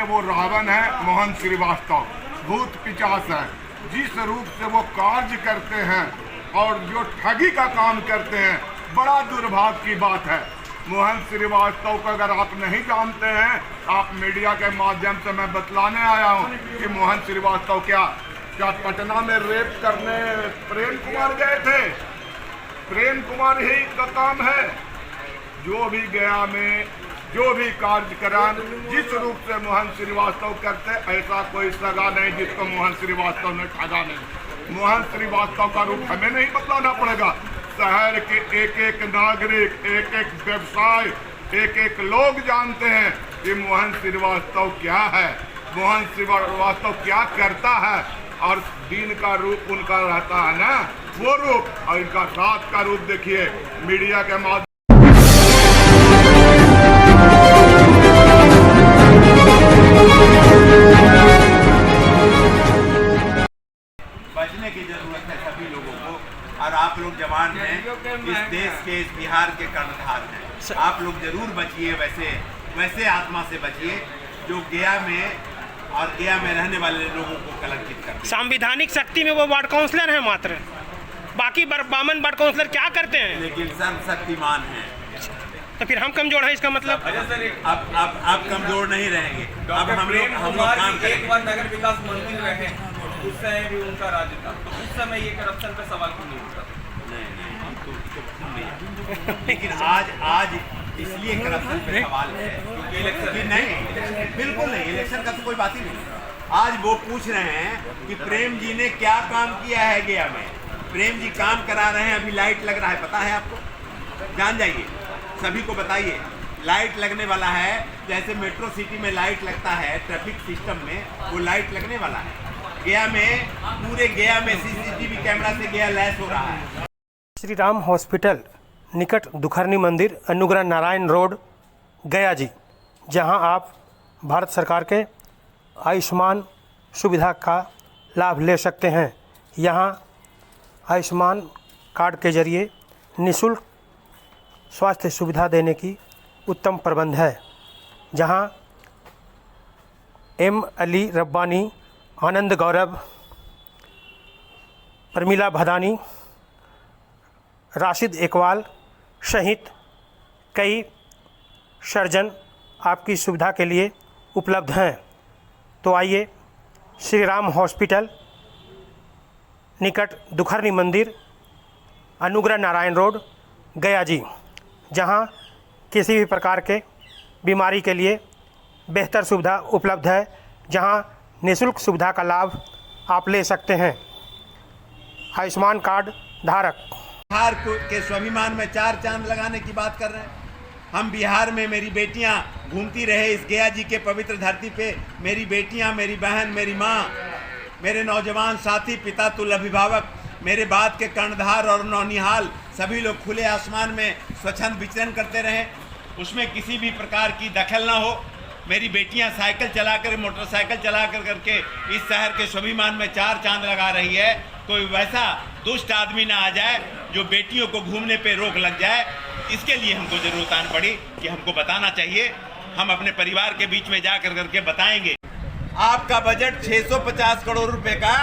वो रावण है मोहन श्रीवास्तव, भूत पिशाच है। जिस रूप से वो कार्य करते हैं और जो ठगी का काम करते हैं, बड़ा दुर्भाग्य की बात है। मोहन श्रीवास्तव को अगर आप नहीं जानते हैं, आप मीडिया के माध्यम से मैं बतलाने आया हूँ कि मोहन श्रीवास्तव क्या पटना में रेप करने प्रेम कुमार गए थे? प्रेम कुमार ही का काम है। जो भी गया में जो भी कार्य करा, जिस रूप से मोहन श्रीवास्तव करते, ऐसा कोई सगा नहीं जिसको मोहन श्रीवास्तव ने ठगा नहीं। मोहन श्रीवास्तव का रूप हमें नहीं बतलाना पड़ेगा। शहर के एक एक नागरिक, एक एक व्यवसाय, एक एक लोग जानते हैं कि मोहन श्रीवास्तव क्या है, मोहन श्रीवास्तव क्या करता है। और दिन का रूप उनका रहता है ना, वो रूप, और इनका रात का रूप देखिए मीडिया के माध्यम। बचने की जरूरत है सभी लोगों को, और आप लोग जवान हैं, इस देश के, इस बिहार के कर्णधार हैं। आप लोग जरूर बचिए, वैसे आत्मा से बचिए जो गया में और गया में रहने वाले लोगों को कलंकित करते हैं। संवैधानिक शक्ति में वो वार्ड काउंसलर हैं मात्र, बाकी बामन वार्ड काउंसलर क्या करते हैं? लेकिन सर्वशक्तिमान हैं। तो फिर हम कमजोर हैं, इसका मतलब? अब कमजोर नहीं रहेंगे। अब हम लोग काम करेंगे। एक बार नगर विकास मंत्री रहे, उस समय भी उनका राज था, तो उस समय ये करप्शन पे सवाल क्यों नहीं उठा? नहीं, हम तो नहीं। लेकिन आज इसलिए करप्शन पे सवाल है क्योंकि इलेक्शन नहीं, बिल्कुल नहीं, इलेक्शन का तो कोई बात ही नहीं। आज वो पूछ रहे हैं कि प्रेम जी ने क्या काम किया है गया में। प्रेम जी काम करा रहे हैं, अभी लाइट लग रहा है, पता है आपको? जान जाइए, सभी को बताइए। लाइट लगने वाला है, जैसे मेट्रो सिटी में लाइट लगता है ट्रैफिक सिस्टम में, वो लाइट लगने वाला है। गया में, पूरे गया में सीसीटीवी कैमरा से गया लैस हो रहा है। श्री राम हॉस्पिटल निकट दुखरनी मंदिर, अनुग्रह नारायण रोड, गया जी, जहां आप भारत सरकार के आयुष्मान सुविधा का लाभ ले सकते हैं। यहां आयुष्मान कार्ड के जरिए निःशुल्क स्वास्थ्य सुविधा देने की उत्तम प्रबंध है, जहां एम अली रब्बानी, आनंद गौरव, प्रमिला भदानी, राशिद इकबाल सहित कई सर्जन आपकी सुविधा के लिए उपलब्ध हैं। तो आइए, श्री राम हॉस्पिटल निकट दुखरनी मंदिर, अनुग्रह नारायण रोड, गया जी, जहां किसी भी प्रकार के बीमारी के लिए बेहतर सुविधा उपलब्ध है, जहां निःशुल्क सुविधा का लाभ आप ले सकते हैं। आयुष्मान कार्ड धारक। बिहार के स्वाभिमान में 4 चांद लगाने की बात कर रहे हैं हम। बिहार में मेरी बेटियां घूमती रहे इस गया जी के पवित्र धरती पे। मेरी बेटियां, मेरी बहन, मेरी माँ, मेरे नौजवान साथी, पिता तुल्य अभिभावक, मेरे बाद के कर्णधार और नौनिहाल, सभी लोग खुले आसमान में स्वच्छंद विचरण करते रहें, उसमें किसी भी प्रकार की दखल ना हो। मेरी बेटियां साइकिल चलाकर, मोटरसाइकिल चलाकर करके इस शहर के स्वाभिमान में 4 चांद लगा रही है। कोई वैसा दुष्ट आदमी ना आ जाए जो बेटियों को घूमने पे रोक लग जाए। इसके लिए हमको जरूरत आन पड़ी कि हमको बताना चाहिए। हम अपने परिवार के बीच में जा करके बताएंगे। आपका बजट 650 करोड़ रुपए का,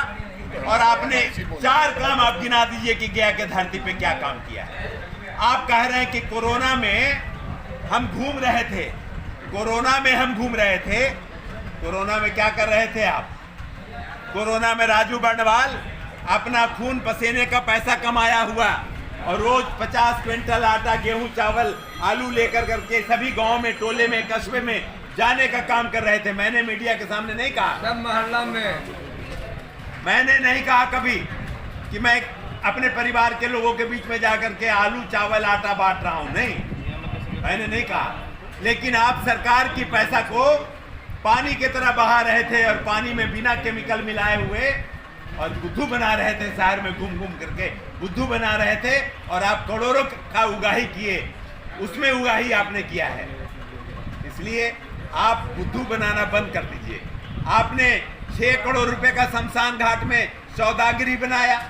और आपने 4 काम आप गिना दीजिए कि गया के धरती पे क्या काम किया है। आप कह रहे हैं कि कोरोना में हम घूम रहे थे। कोरोना में हम घूम रहे थे। कोरोना में क्या कर रहे थे आप? कोरोना में राजू बंडवाल अपना खून पसीने का पैसा कमाया हुआ और रोज 50 क्विंटल आटा, गेहूं, चावल, आलू लेकर करके सभी गांव में, टोले में, कस्बे में जाने का काम कर रहे थे। मैंने मीडिया के सामने नहीं कहा, सब मोहल्ला में मैंने नहीं कहा कभी कि मैं अपने परिवार के लोगों के बीच में जाकर के आलू, चावल, आटा बांट रहा हूं। नहीं, मैंने नहीं कहा। लेकिन आप सरकार की पैसा को पानी की तरह बहा रहे थे और पानी में बिना केमिकल मिलाए हुए और बुद्धू बना रहे थे। शहर में घूम घूम करके बुद्धू बना रहे थे और आप करोड़ों का उगाही किए, उसमें उगाही आपने किया है। इसलिए आप बुद्धू बनाना बंद कर दीजिए। आपने 6 करोड़ रुपए का शमशान घाट में सौदागरी बनाया।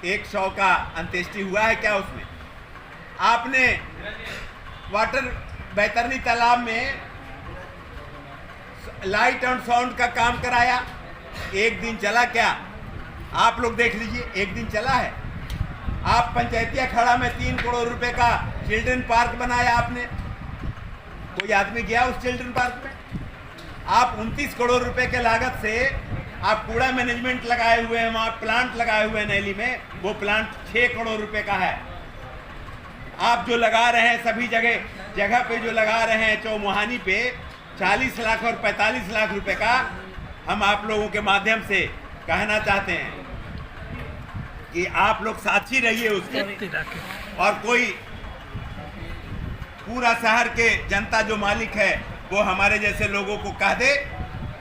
100 का अंत्येष्टि हुआ है क्या उसमें? आपने वाटर बैतरनी तालाब में लाइट एंड साउंड का काम कराया, एक दिन चला क्या? आप लोग देख लीजिए, एक दिन चला है? आप पंचायती अखाड़ा में 3 करोड़ रुपए का चिल्ड्रन पार्क बनाया आपने, कोई आदमी गया उस चिल्ड्रन पार्क में? आप 29 करोड़ रुपए के लागत से आप कूड़ा मैनेजमेंट लगाए हुए हैं, वहाँ प्लांट लगाए हुए हैं नैली में, वो प्लांट 6 करोड़ रुपए का है। आप जो लगा रहे हैं सभी जगह पे जो लगा रहे हैं, चौमुहानी पे 40 लाख और 45 लाख रुपए का, हम आप लोगों के माध्यम से कहना चाहते हैं कि आप लोग साक्षी रहिए उसके, और कोई पूरा शहर के जनता जो मालिक है वो हमारे जैसे लोगों को कह दे,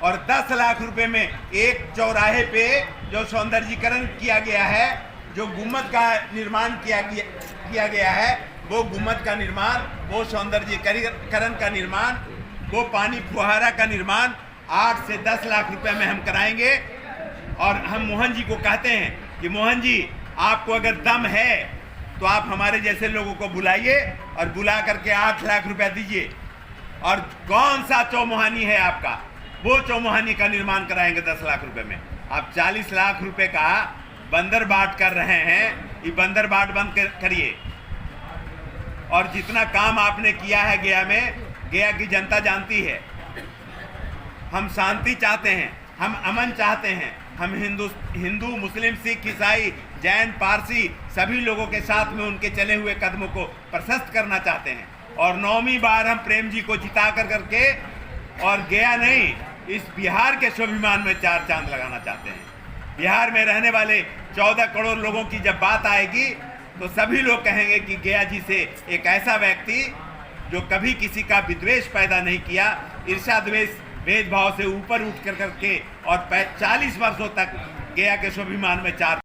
और 10 लाख रुपए में एक चौराहे पे जो सौंदर्यीकरण किया गया है, जो गुम्मद का निर्माण किया गया है, वो गुम्मद का निर्माण, वो सौंदर्यीकरण का निर्माण, वो पानी फुहारा का निर्माण 8 से 10 लाख रुपए में हम कराएंगे। और हम मोहन जी को कहते हैं कि मोहन जी, आपको अगर दम है तो आप हमारे जैसे लोगों को बुलाइए और बुला करके 8 लाख रुपए दीजिए, और कौन सा चौमुहानी है आपका, वो चौमुहानी का निर्माण कराएंगे 10 लाख रुपए में। आप 40 लाख रुपए का बंदर बाट कर रहे हैं, ये बंदर बाट बंद करिए। और जितना काम आपने किया है गया में, गया की जनता जानती है। हम शांति चाहते हैं, हम अमन चाहते हैं, हम हिंदू मुस्लिम सिख ईसाई जैन पारसी सभी लोगों के साथ में उनके चले हुए कदमों को प्रशस्त करना चाहते हैं। और 9वीं बार हम प्रेम जी को जिता करके, और गया नहीं, इस बिहार के स्वाभिमान में 4 चांद लगाना चाहते हैं। बिहार में रहने वाले 14 करोड़ लोगों की जब बात आएगी तो सभी लोग कहेंगे कि गया जी से एक ऐसा व्यक्ति जो कभी किसी का विद्वेष पैदा नहीं किया, ईर्ष्या द्वेष भेदभाव से ऊपर उठ करके, और 40 वर्षों तक गया के स्वाभिमान में 4